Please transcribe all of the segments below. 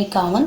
51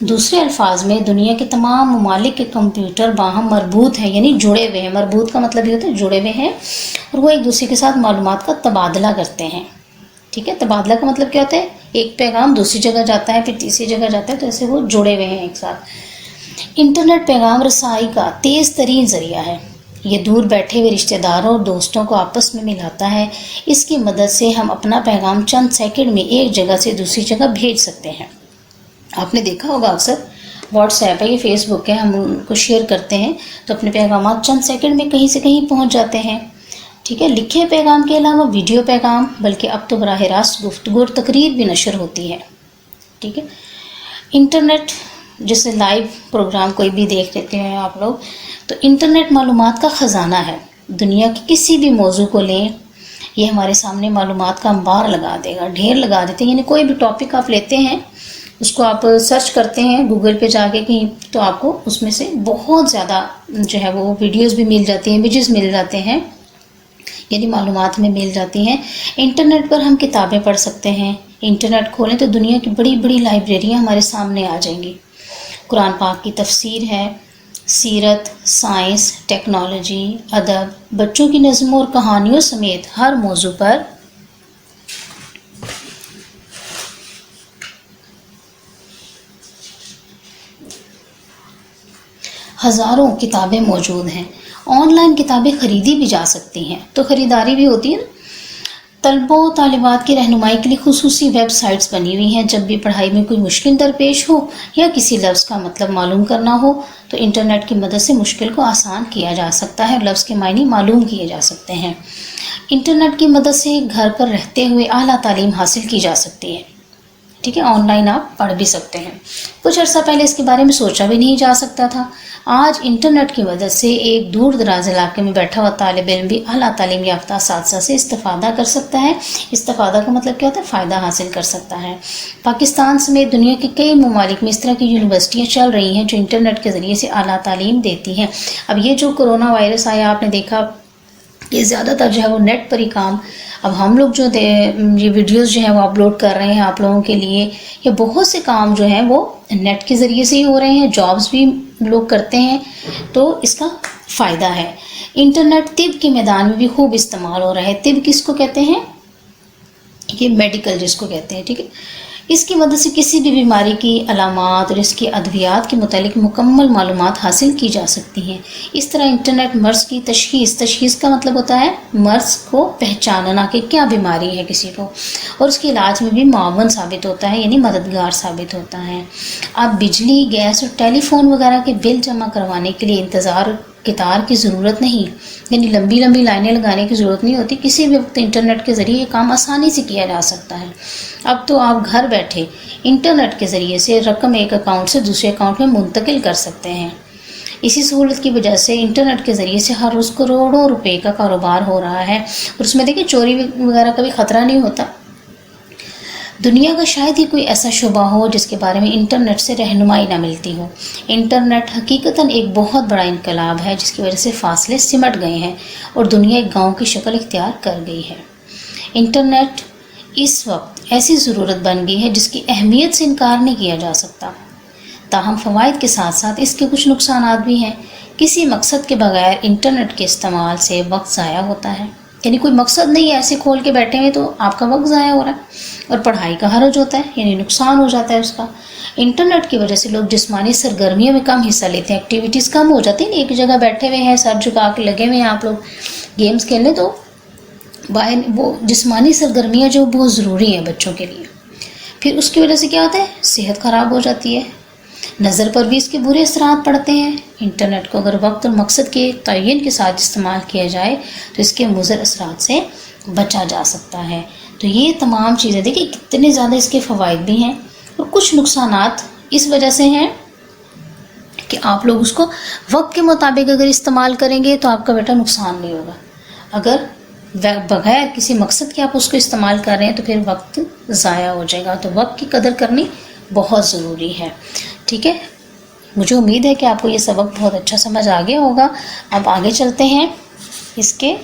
دوسرے الفاظ میں دنیا کے تمام ممالک کے کمپیوٹر باہم مربوط ہیں، یعنی جڑے ہوئے ہیں۔ مربوط کا مطلب یہ ہوتا ہے جڑے ہوئے ہیں، اور وہ ایک دوسرے کے ساتھ معلومات کا تبادلہ کرتے ہیں۔ ٹھیک ہے، تبادلہ کا مطلب کیا ہوتا ہے؟ ایک پیغام دوسری جگہ جاتا ہے، پھر تیسری جگہ جاتا ہے، تو ایسے وہ جڑے ہوئے ہیں ایک ساتھ۔ انٹرنیٹ پیغام رسائی کا تیز ترین ذریعہ ہے۔ یہ دور بیٹھے ہوئے رشتہ داروں اور دوستوں کو آپس میں ملاتا ہے۔ اس کی مدد سے ہم اپنا پیغام چند سیکنڈ میں ایک جگہ سے دوسری جگہ بھیج سکتے ہیں۔ آپ نے دیکھا ہوگا اکثر واٹس ایپ ہے، یہ فیس بک ہے، ہم ان کو شیئر کرتے ہیں تو اپنے پیغامات چند سیکنڈ میں کہیں سے کہیں پہنچ جاتے ہیں۔ ٹھیک ہے، لکھے پیغام کے علاوہ ویڈیو پیغام، بلکہ اب تو براہ راست گفتگو اور تقریر بھی نشر ہوتی ہے۔ ٹھیک ہے، انٹرنیٹ جیسے لائیو پروگرام کوئی بھی دیکھ لیتے ہیں آپ لوگ، تو انٹرنیٹ معلومات کا خزانہ ہے۔ دنیا کے کسی بھی موضوع کو لیں، یہ ہمارے سامنے معلومات کا انبار لگا دے گا، ڈھیر لگا دیتے ہیں۔ یعنی کوئی بھی ٹاپک آپ لیتے ہیں، اس کو آپ سرچ کرتے ہیں گوگل پہ جا کے کہیں، تو آپ کو اس میں سے بہت زیادہ جو ہے وہ ویڈیوز بھی مل جاتی ہیں، امیجز مل جاتے ہیں، یعنی معلومات میں مل جاتی ہیں۔ انٹرنیٹ پر ہم کتابیں پڑھ سکتے ہیں۔ انٹرنیٹ کھولیں تو دنیا کی بڑی بڑی لائبریریاں ہمارے سامنے آ جائیں گی۔ قرآن پاک کی تفسیر ہے، سیرت، سائنس، ٹیکنالوجی، ادب، بچوں کی نظموں اور کہانیوں سمیت ہر موضوع پر ہزاروں کتابیں موجود ہیں۔ آن لائن کتابیں خریدی بھی جا سکتی ہیں، تو خریداری بھی ہوتی ہے نا۔ طلبوں و طالبات کی رہنمائی کے لیے خصوصی ویب سائٹس بنی ہوئی ہیں۔ جب بھی پڑھائی میں کوئی مشکل درپیش ہو یا کسی لفظ کا مطلب معلوم کرنا ہو تو انٹرنیٹ کی مدد سے مشکل کو آسان کیا جا سکتا ہے اور لفظ کے معنی معلوم کیے جا سکتے ہیں۔ انٹرنیٹ کی مدد سے گھر پر رہتے ہوئے اعلیٰ تعلیم حاصل کی جا سکتی ہے۔ ٹھیک ہے، آن لائن آپ پڑھ بھی سکتے ہیں۔ کچھ عرصہ پہلے اس کے بارے میں سوچا بھی نہیں جا سکتا تھا۔ آج انٹرنیٹ کی مدد سے ایک دور دراز علاقے میں بیٹھا ہوا طالب علم بھی اعلیٰ تعلیم یافتہ اساتذہ سے استفادہ کر سکتا ہے۔ استفادہ کا مطلب کیا ہوتا ہے؟ فائدہ حاصل کر سکتا ہے۔ پاکستان سمیت دنیا کے کئی ممالک میں اس طرح کی یونیورسٹیاں چل رہی ہیں جو انٹرنیٹ کے ذریعے سے اعلیٰ تعلیم دیتی ہیں۔ اب یہ جو کرونا وائرس آیا، آپ نے دیکھا کہ زیادہ تر جو ہے وہ نیٹ پر ہی کام، اب ہم لوگ جو یہ ویڈیوز جو ہیں وہ اپلوڈ کر رہے ہیں آپ لوگوں کے لیے، یہ بہت سے کام جو ہیں وہ نیٹ کے ذریعے سے ہی ہو رہے ہیں، جابز بھی لوگ کرتے ہیں، تو اس کا فائدہ ہے۔ انٹرنیٹ طب کے میدان میں بھی خوب استعمال ہو رہا ہے۔ طب کس کو کہتے ہیں؟ یہ میڈیکل جس کو کہتے ہیں۔ ٹھیک ہے، اس کی مدد سے کسی بھی بیماری کی علامات اور اس کی ادویات کے متعلق مکمل معلومات حاصل کی جا سکتی ہیں۔ اس طرح انٹرنیٹ مرض کی تشخیص کا مطلب ہوتا ہے مرض کو پہچاننا کہ کیا بیماری ہے کسی کو، اور اس کے علاج میں بھی معاون ثابت ہوتا ہے، یعنی مددگار ثابت ہوتا ہے۔ اب بجلی، گیس اور ٹیلی فون وغیرہ کے بل جمع کروانے کے لیے انتظار قطار کی ضرورت نہیں، یعنی لمبی لمبی لائنیں لگانے کی ضرورت نہیں ہوتی۔ کسی بھی وقت انٹرنیٹ کے ذریعے یہ کام آسانی سے کیا جا سکتا ہے۔ اب تو آپ گھر بیٹھے انٹرنیٹ کے ذریعے سے رقم ایک اکاؤنٹ سے دوسرے اکاؤنٹ میں منتقل کر سکتے ہیں۔ اسی سہولت کی وجہ سے انٹرنیٹ کے ذریعے سے ہر روز کروڑوں روپے کا کاروبار ہو رہا ہے، اور اس میں دیکھیں چوری وغیرہ کا بھی خطرہ نہیں ہوتا۔ دنیا کا شاید ہی کوئی ایسا شعبہ ہو جس کے بارے میں انٹرنیٹ سے رہنمائی نہ ملتی ہو۔ انٹرنیٹ حقیقتاً ایک بہت بڑا انقلاب ہے جس کی وجہ سے فاصلے سمٹ گئے ہیں اور دنیا ایک گاؤں کی شکل اختیار کر گئی ہے۔ انٹرنیٹ اس وقت ایسی ضرورت بن گئی ہے جس کی اہمیت سے انکار نہیں کیا جا سکتا۔ تاہم فوائد کے ساتھ ساتھ اس کے کچھ نقصانات بھی ہیں۔ کسی مقصد کے بغیر انٹرنیٹ کے استعمال سے وقت ضائع ہوتا ہے، یعنی کوئی مقصد نہیں ہے، ایسے کھول کے بیٹھے ہوئے تو آپ کا وقت ضائع ہو رہا ہے، اور پڑھائی کا حرج ہوتا ہے، یعنی نقصان ہو جاتا ہے اس کا۔ انٹرنیٹ کی وجہ سے لوگ جسمانی سرگرمیوں میں کم حصہ لیتے ہیں، ایکٹیویٹیز کم ہو جاتی ہیں، ایک جگہ بیٹھے ہوئے ہیں، سر جھکا کے لگے ہوئے ہیں آپ لوگ گیمز کھیلنے، تو وہ جسمانی سرگرمیاں جو بہت ضروری ہیں بچوں کے لیے، پھر اس کی وجہ سے کیا ہوتا ہے؟ صحت خراب ہو جاتی ہے، نظر پر بھی اس کے برے اثرات پڑتے ہیں۔ انٹرنیٹ کو اگر وقت اور مقصد کے تعین کے ساتھ استعمال کیا جائے تو اس کے مضر اثرات سے بچا جا سکتا ہے۔ تو یہ تمام چیزیں دیکھیں کتنے زیادہ اس کے فوائد بھی ہیں، اور کچھ نقصانات اس وجہ سے ہیں کہ آپ لوگ اس کو وقت کے مطابق اگر استعمال کریں گے تو آپ کا بیٹا نقصان نہیں ہوگا۔ اگر بغیر کسی مقصد کے آپ اس کو استعمال کر رہے ہیں تو پھر وقت ضائع ہو جائے گا۔ تو وقت کی قدر کرنی بہت ضروری ہے۔ ٹھیک ہے، مجھے امید ہے کہ آپ کو یہ سبق بہت اچھا سمجھ آ گیا ہوگا۔ اب آگے چلتے ہیں اس کے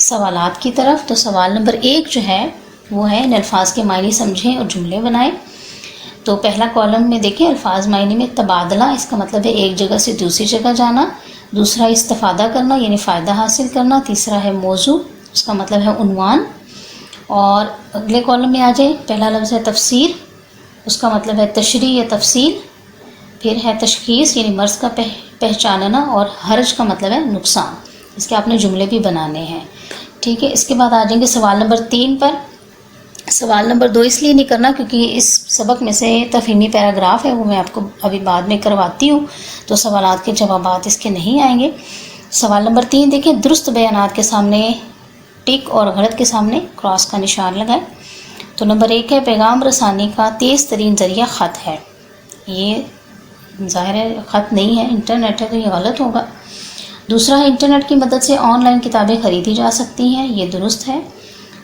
سوالات کی طرف۔ تو سوال نمبر 1 جو ہے وہ ہے ان الفاظ کے معنی سمجھیں اور جملے بنائیں۔ تو پہلا کالم میں دیکھیں الفاظ معنی میں تبادلہ، اس کا مطلب ہے ایک جگہ سے دوسری جگہ جانا. دوسرا استفادہ کرنا یعنی فائدہ حاصل کرنا. تیسرا ہے موضوع، اس کا مطلب ہے عنوان. اور اگلے کالم میں آ جائیں، پہلا لفظ ہے تفسیر، اس کا مطلب ہے تشریح یا تفصیل. پھر ہے تشخیص یعنی مرض کا پہچاننا، اور حرج کا مطلب ہے نقصان. اس کے آپ نے جملے بھی بنانے ہیں. ٹھیک ہے، اس کے بعد آ جائیں گے سوال نمبر 3 پر. سوال نمبر 2 اس لیے نہیں کرنا کیونکہ اس سبق میں سے تفہیمی پیراگراف ہے، وہ میں آپ کو ابھی بعد میں کرواتی ہوں، تو سوالات کے جوابات اس کے نہیں آئیں گے. سوال نمبر 3 دیکھیں، درست بیانات کے سامنے ٹک اور غلط کے سامنے کراس کا نشان لگائیں. تو نمبر 1 ہے پیغام رسانی کا تیز ترین ذریعہ خط ہے. یہ ظاہر ہے خط نہیں ہے، انٹرنیٹ ہے، تو یہ غلط ہوگا. دوسرا ہے انٹرنیٹ کی مدد سے آن لائن کتابیں خریدی جا سکتی ہیں. یہ درست ہے.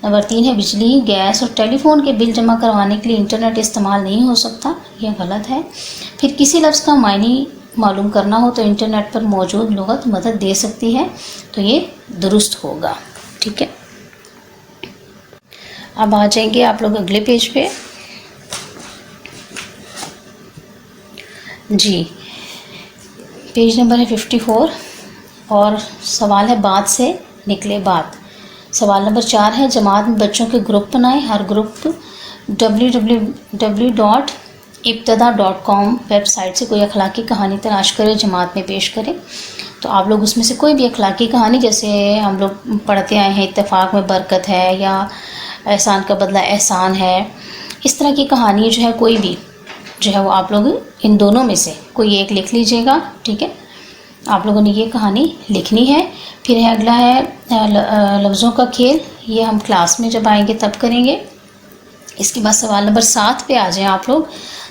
نمبر 3 ہے بجلی، گیس اور ٹیلی فون کے بل جمع کروانے کے لیے انٹرنیٹ استعمال نہیں ہو سکتا. یہ غلط ہے. پھر کسی لفظ کا معنی معلوم کرنا ہو تو انٹرنیٹ پر موجود لغت مدد دے سکتی ہے. تو یہ درست ہوگا. ٹھیک ہے، اب آ جائیں گے آپ لوگ اگلے پیج پہ. جی، پیج نمبر ہے 54 اور سوال ہے بات سے نکلے بات. سوال نمبر 4 ہے جماعت میں بچوں کے گروپ بنائیں. ہر گروپ www.ibtada.com ویب سائٹ سے کوئی اخلاقی کہانی تلاش کرے، جماعت میں پیش کرے. تو آپ لوگ اس میں سے کوئی بھی اخلاقی کہانی، جیسے ہم لوگ پڑھتے آئے ہیں اتفاق میں برکت ہے یا احسان کا بدلہ احسان ہے، اس طرح کی کہانی جو ہے کوئی بھی جو ہے وہ آپ لوگ ان دونوں میں سے کوئی ایک لکھ لیجئے گا. ٹھیک ہے، آپ لوگوں نے یہ کہانی لکھنی ہے. پھر ہے اگلا ہے لفظوں کا کھیل. یہ ہم کلاس میں جب آئیں گے تب کریں گے. اس کے بعد سوال نمبر 7 پہ آ جائیں آپ لوگ.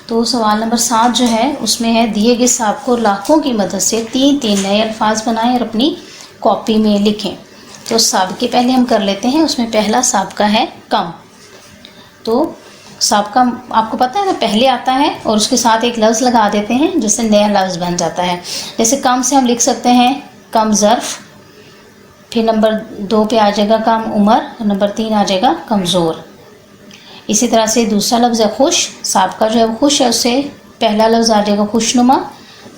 تو سوال نمبر 7 جو ہے اس میں ہے دیے گئے سابق کو لاکھوں کی مدد سے 3 نئے الفاظ بنائیں اور اپنی کاپی میں لکھیں. تو سابقے پہلے ہم کر لیتے ہیں. اس میں پہلا سابقہ ہے کم. تو سابقہ آپ کو پتہ ہے نا پہلے آتا ہے اور اس کے ساتھ ایک لفظ لگا دیتے ہیں جس سے نیا لفظ بن جاتا ہے. جیسے کم سے ہم لکھ سکتے ہیں کم ظرف. پھر نمبر 2 پہ آ جائے گا کم عمر، اور نمبر 3 آ جائے گا کمزور. اسی طرح سے دوسرا لفظ ہے خوش. سابقہ جو ہے وہ خوش ہے، اس سے پہلا لفظ آ جائے گا خوشنما،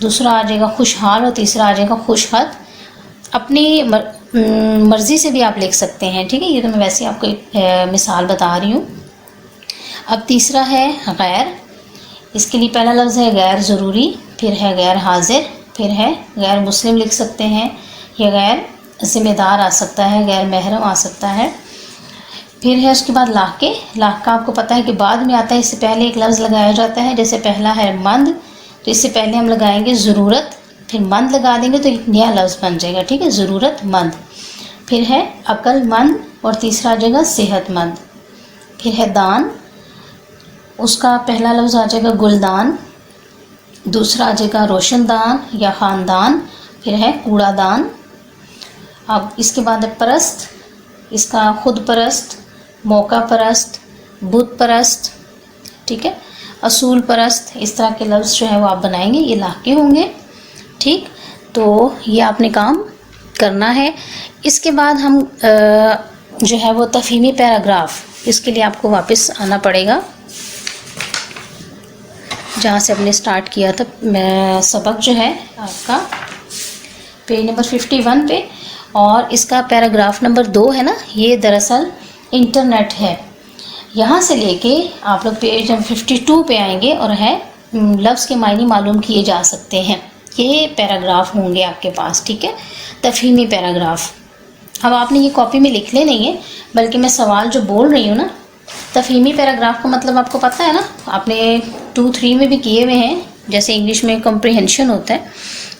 دوسرا آ جائے گا خوشحال اور تیسرا آ جائے گا خوشخط. اپنی مرضی سے بھی آپ لکھ سکتے ہیں. ٹھیک ہے، یہ تو میں ویسے آپ کو ایک مثال بتا رہی ہوں. اب تیسرا ہے غیر. اس کے لیے پہلا لفظ ہے غیر ضروری، پھر ہے غیر حاضر، پھر ہے غیر مسلم لکھ سکتے ہیں، یا غیر ذمہ دار آ سکتا ہے، غیر محرم آ سکتا ہے. پھر ہے اس کے بعد لاحقے. لاحقہ آپ کو پتہ ہے کہ بعد میں آتا ہے، اس سے پہلے ایک لفظ لگایا جاتا ہے. جیسے پہلا ہے مند، تو اس سے پہلے ہم لگائیں گے ضرورت، پھر مند لگا دیں گے تو ایک نیا لفظ بن جائے گا. ٹھیک ہے، ضرورت مند. پھر ہے عقل مند اور تیسرا آ جائے گا صحت مند. پھر ہے دان، اس کا پہلا لفظ آ جائے گا گلدان، دوسرا آ جائے گا روشن دان یا خاندان، پھر ہے کوڑا دان. اب اس کے بعد ہے پرست. اس کا خود پرست، موقع پرست، بت پرست. ٹھیک ہے، اصول پرست. اس طرح کے لفظ جو ہے وہ آپ بنائیں گے، یہ لاحقے ہوں گے. ٹھیک، تو یہ آپ نے کام کرنا ہے. اس کے بعد ہم جو ہے وہ تفہیمی پیراگراف، اس کے لیے آپ کو واپس آنا پڑے گا جہاں سے ہم نے سٹارٹ کیا تھا. سبق جو ہے آپ کا پیج نمبر 51 پہ، اور اس کا پیراگراف نمبر 2 ہے نا، یہ دراصل انٹرنیٹ ہے. یہاں سے لے کے آپ لوگ پیج نمبر 52 پہ آئیں گے اور ہے لفظ کے معنی معلوم کیے جا سکتے ہیں. یہ پیراگراف ہوں گے آپ کے پاس. ٹھیک ہے، تفہیمی پیراگراف. اب آپ نے یہ کاپی میں لکھ لے نہیں ہے، بلکہ میں سوال جو بول رہی ہوں نا، تفہیمی پیراگراف کا مطلب آپ کو پتہ ہے نا، آپ نے 2-3 میں بھی کیے ہوئے ہیں. جیسے انگلش میں کمپریہنشن ہوتا ہے،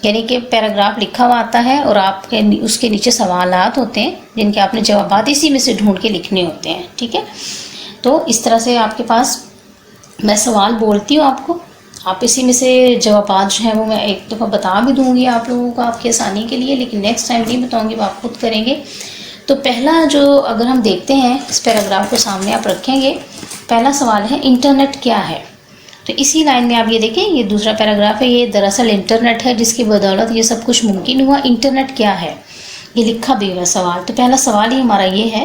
یعنی کہ پیراگراف لکھا ہوا آتا ہے اور آپ کے اس کے نیچے سوالات ہوتے ہیں جن کے آپ نے جوابات اسی میں سے ڈھونڈ کے لکھنے ہوتے ہیں. ٹھیک ہے، تو اس طرح سے آپ کے پاس میں سوال بولتی ہوں آپ کو، آپ اسی میں سے جوابات جو ہیں وہ میں ایک دفعہ بتا بھی دوں گی آپ لوگوں کو آپ کی آسانی کے لیے، لیکن نیکسٹ ٹائم نہیں بتاؤں گی، وہ آپ خود کریں گے. تو پہلا جو اگر ہم دیکھتے ہیں اس پیراگراف کو سامنے آپ رکھیں گے، پہلا سوال ہے انٹرنیٹ کیا ہے. تو اسی لائن میں آپ یہ دیکھیں، یہ دوسرا پیراگراف ہے، یہ دراصل انٹرنیٹ ہے جس کی بدولت یہ سب کچھ ممکن ہوا. انٹرنیٹ کیا ہے، یہ لکھا بھی ہوا سوال. تو پہلا سوال ہی ہمارا یہ ہے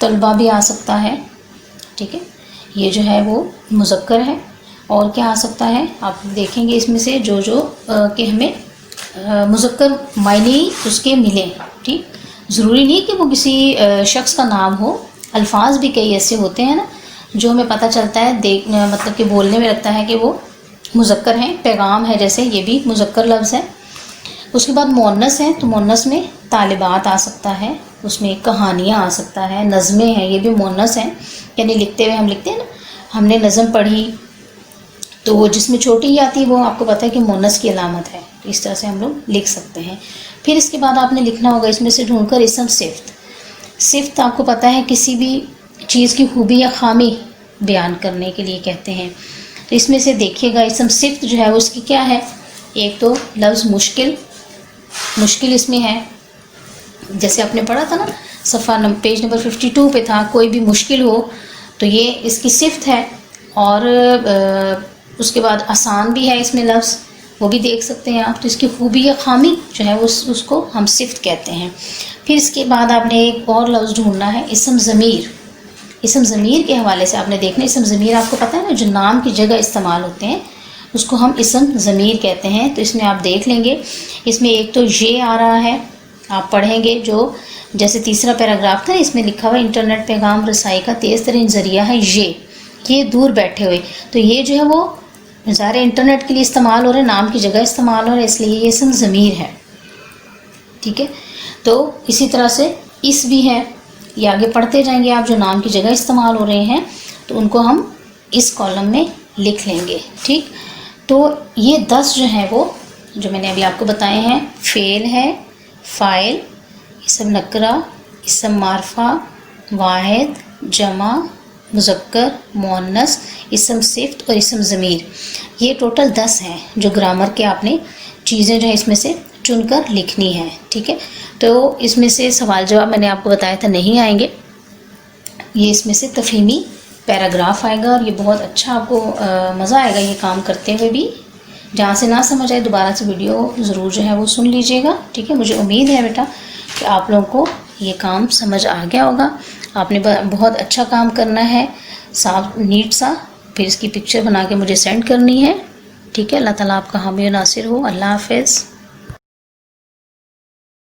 طلبہ بھی آ سکتا ہے، ٹھیک ہے. یہ جو ہے وہ مذکر ہے. اور کیا آ سکتا ہے آپ دیکھیں گے اس میں سے جو کہ ہمیں مذکر معنی اس کے ملے. ٹھیک، ضروری نہیں کہ وہ کسی شخص کا نام ہو. الفاظ بھی کئی ایسے ہوتے ہیں نا جو ہمیں پتہ چلتا ہے مطلب کہ بولنے میں لگتا ہے کہ وہ مذکر ہیں. پیغام ہے جیسے، یہ بھی مذکر لفظ ہے. اس کے بعد مؤنث ہے، تو مؤنث میں طالبات آ سکتا ہے، اس میں کہانیاں آ سکتا ہے، نظمیں ہیں، یہ بھی مؤنث ہیں. یعنی لکھتے ہوئے ہم لکھتے ہیں نا، ہم نے نظم پڑھی تو وہ جس میں چھوٹی ہی آتی ہے وہ آپ کو پتہ ہے کہ مؤنث کی علامت ہے. اس طرح سے ہم لوگ لکھ سکتے ہیں. پھر اس کے بعد آپ نے لکھنا ہوگا اس میں سے ڈھونڈ کر اسم صفت. صفت آپ کو پتہ ہے کسی بھی چیز کی خوبی یا خامی بیان کرنے کے لیے کہتے ہیں. تو اس میں سے دیکھیے گا اسم صفت جو ہے اس کی کیا ہے. ایک تو لفظ مشکل اس میں ہے، جیسے آپ نے پڑھا تھا نا صفحہ پیج نمبر 52 پہ تھا، کوئی بھی مشکل ہو تو یہ اس کی صفت ہے. اور اس کے بعد آسان بھی ہے اس میں لفظ، وہ بھی دیکھ سکتے ہیں آپ. تو اس کی خوبی یا خامی جو ہے اس کو ہم صفت کہتے ہیں. پھر اس کے بعد آپ نے ایک اور لفظ ڈھونڈنا ہے اسم ضمیر. اسم ضمیر کے حوالے سے آپ نے دیکھنا، اسم ضمیر آپ کو پتہ ہے نا جو نام کی جگہ استعمال ہوتے ہیں اس کو ہم اسم ضمیر کہتے ہیں. تو اس میں آپ دیکھ لیں گے، اس میں ایک تو یہ آ رہا ہے، آپ پڑھیں گے جو جیسے تیسرا پیراگراف تھا اس میں لکھا ہوا انٹرنیٹ پیغام رسائی کا تیز ترین ذریعہ ہے یہ دور بیٹھے ہوئے. تو یہ جو ہے وہ ظاہر انٹرنیٹ کے لیے استعمال ہو رہا ہے، نام کی جگہ استعمال ہو رہا ہے، اس لیے یہ اسم ضمیر ہے. ٹھیک ہے، تو اسی طرح سے اس بھی ہے، یہ آگے پڑھتے جائیں گے آپ جو نام کی جگہ استعمال ہو رہے ہیں تو ان کو ہم اس کالم میں لکھ لیں گے. ٹھیک، تو یہ 10 جو ہیں وہ جو میں نے ابھی آپ کو بتائے ہیں، فعل ہے، فاعل، اسم نکرہ، اسم معرفہ، واحد، جمع، مذکر، مؤنث، اسم صفت اور اسم ضمیر. یہ ٹوٹل 10 ہیں جو گرامر کے آپ نے چیزیں جو ہیں اس میں سے چن کر لکھنی ہے. ٹھیک ہے، تو اس میں سے سوال جواب میں نے آپ کو بتایا تھا نہیں آئیں گے، یہ اس میں سے تفہیمی پیراگراف آئے گا. اور یہ بہت اچھا آپ کو مزہ آئے گا یہ کام کرتے ہوئے بھی. جہاں سے نہ سمجھ آئے دوبارہ سے ویڈیو ضرور جو ہے وہ سن لیجئے گا. ٹھیک ہے، مجھے امید ہے بیٹا کہ آپ لوگوں کو یہ کام سمجھ آ گیا ہوگا. آپ نے بہت اچھا کام کرنا ہے، صاف نیٹ سا، پھر اس کی پکچر بنا کے مجھے سینڈ کرنی ہے. ٹھیک ہے، اللہ تعالیٰ آپ کا حامی و ناصر ہو. اللہ حافظ.